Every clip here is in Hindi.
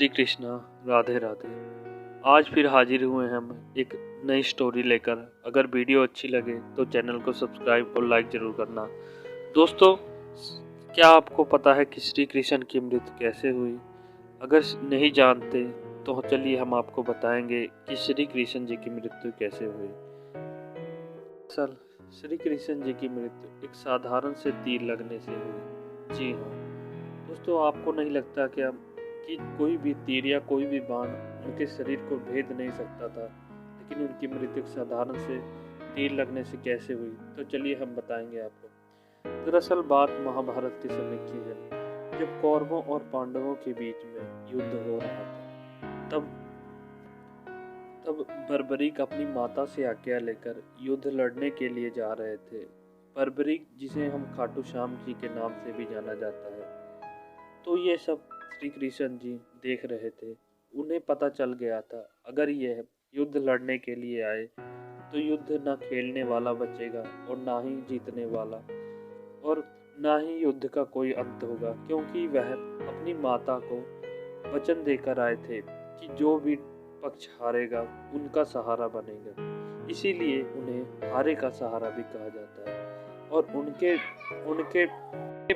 श्री कृष्णा, राधे राधे। आज फिर हाजिर हुए हैं हम एक नई स्टोरी लेकर। अगर वीडियो अच्छी लगे तो चैनल को सब्सक्राइब और लाइक ज़रूर करना। दोस्तों, क्या आपको पता है कि श्री कृष्ण की मृत्यु कैसे हुई? अगर नहीं जानते तो चलिए हम आपको बताएंगे कि श्री कृष्ण जी की मृत्यु कैसे हुई। असल श्री कृष्ण जी की मृत्यु एक साधारण से तीर लगने से हुई। जी हाँ दोस्तों, आपको नहीं लगता क्या कि कोई भी तीर या कोई भी बाण उनके शरीर को भेद नहीं सकता था, लेकिन उनकी मृत्यु साधारण से तीर लगने से कैसे हुई? तो चलिए हम बताएंगे आपको। दरअसल बात महाभारत के समय की है, जब कौरवों और पांडवों के बीच में युद्ध हो रहा था। तब बर्बरीक अपनी माता से आज्ञा लेकर युद्ध लड़ने के लिए जा रहे थे। बर्बरीक, जिसे हम खाटू श्याम जी के नाम से भी जाना जाता है। तो ये सब श्री कृष्ण जी देख रहे थे। उन्हें पता चल गया था, अगर यह युद्ध लड़ने के लिए आए तो युद्ध ना खेलने वाला बचेगा और ना ही जीतने वाला, और ना ही युद्ध का कोई अंत होगा, क्योंकि वह अपनी माता को वचन देकर आए थे कि जो भी पक्ष हारेगा उनका सहारा बनेगा। इसीलिए उन्हें हारे का सहारा भी कहा जाता है। और उनके उनके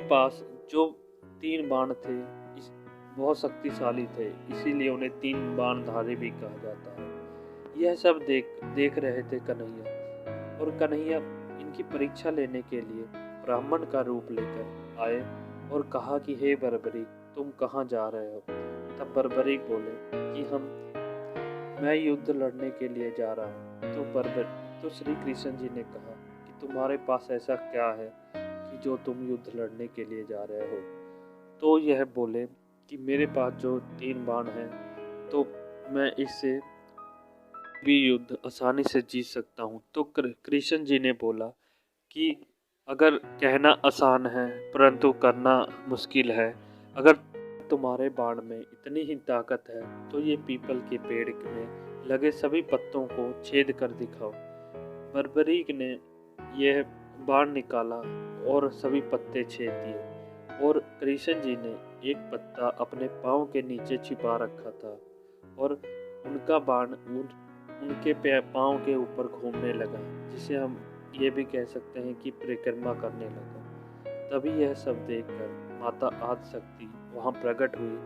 पास जो 3 बाण थे बहुत शक्तिशाली थे, इसीलिए उन्हें 3 बाणधारी भी कहा जाता है। यह सब देख रहे थे कन्हैया, और कन्हैया इनकी परीक्षा लेने के लिए ब्राह्मण का रूप लेकर आए और कहा कि हे बर्बरीक, तुम कहाँ जा रहे हो? तब बर्बरीक बोले कि मैं युद्ध लड़ने के लिए जा रहा हूँ। तो श्री कृष्ण जी ने कहा कि तुम्हारे पास ऐसा क्या है कि जो तुम युद्ध लड़ने के लिए जा रहे हो? तो यह बोले कि मेरे पास जो 3 बाण हैं, तो मैं इससे भी युद्ध आसानी से जीत सकता हूँ। तो कृष्ण जी ने बोला कि अगर कहना आसान है परंतु करना मुश्किल है। अगर तुम्हारे बाण में इतनी ही ताकत है तो ये पीपल के पेड़ में लगे सभी पत्तों को छेद कर दिखाओ। बर्बरीक ने यह बाण निकाला और सभी पत्ते छेद दिए, और कृष्ण जी ने एक पत्ता अपने पाँव के नीचे छिपा रखा था, और उनका बाण उनके पाँव के ऊपर घूमने लगा, जिसे हम ये भी कह सकते हैं कि परिक्रमा करने लगा। तभी यह सब देखकर माता आदिशक्ति वहाँ प्रकट हुई,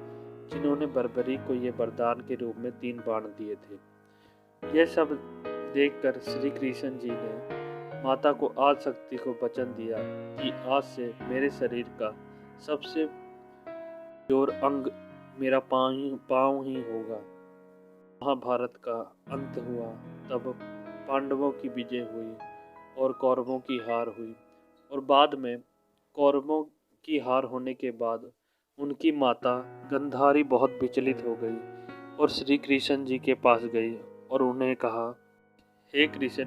जिन्होंने बर्बरीक को यह वरदान के रूप में 3 बाण दिए थे। यह सब देखकर श्री कृष्ण जी ने माता को आदिशक्ति को वचन दिया कि आज से मेरे शरीर का सबसे जोर अंग मेरा पाँव ही होगा। महाभारत का अंत हुआ, तब पांडवों की विजय हुई और कौरवों की हार हुई। और बाद में कौरवों की हार होने के बाद उनकी माता गंधारी बहुत विचलित हो गई और श्री कृष्ण जी के पास गई और उन्हें कहा, हे कृष्ण,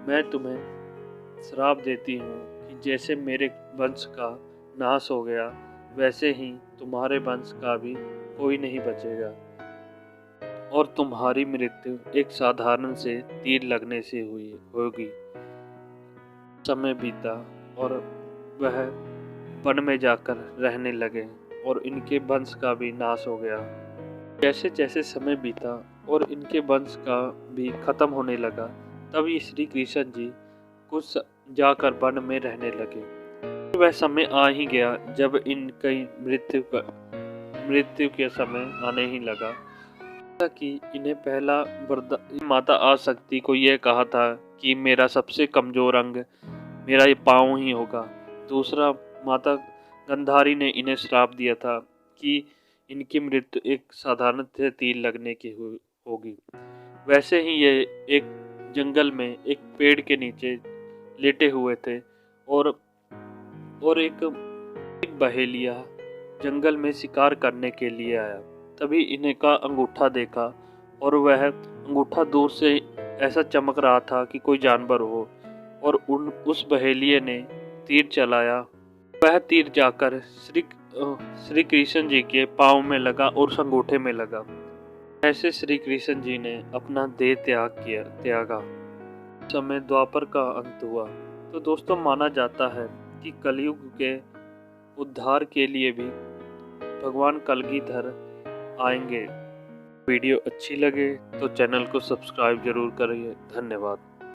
मैं तुम्हें श्राप देती हूँ कि जैसे मेरे वंश का नाश हो गया, वैसे ही तुम्हारे वंश का भी कोई नहीं बचेगा, और तुम्हारी मृत्यु एक साधारण से तीर लगने से हुई होगी। समय बीता और वह वन में जाकर रहने लगे और इनके वंश का भी नाश हो गया। जैसे जैसे समय बीता और इनके वंश का भी खत्म होने लगा, तभी श्री कृष्ण जी कुछ जाकर वन में रहने लगे। वह समय आ ही गया जब इनकी मृत्यु के समय आने ही लगा कि इन्हें पहला वरदान माता आदिशक्ति को यह कहा था कि मेरा सबसे कमजोर अंग मेरा ये पाँव ही होगा। दूसरा, माता गंधारी ने इन्हें श्राप दिया था कि इनकी मृत्यु एक साधारण से तीर लगने की होगी। वैसे ही ये एक जंगल में एक पेड़ के नीचे लेटे हुए थे, और एक बहेलिया जंगल में शिकार करने के लिए आया। तभी इन्हें का अंगूठा देखा, और वह अंगूठा दूर से ऐसा चमक रहा था कि कोई जानवर हो, और उस बहेलिये ने तीर चलाया। वह तीर जाकर श्री कृष्ण जी के पाँव में लगा और उस अंगूठे में लगा। ऐसे श्री कृष्ण जी ने अपना देह त्यागा। समय द्वापर का अंत हुआ। तो दोस्तों, माना जाता है कि कलयुग के उद्धार के लिए भी भगवान कलगीधर आएंगे। वीडियो अच्छी लगे तो चैनल को सब्सक्राइब जरूर करिए। धन्यवाद।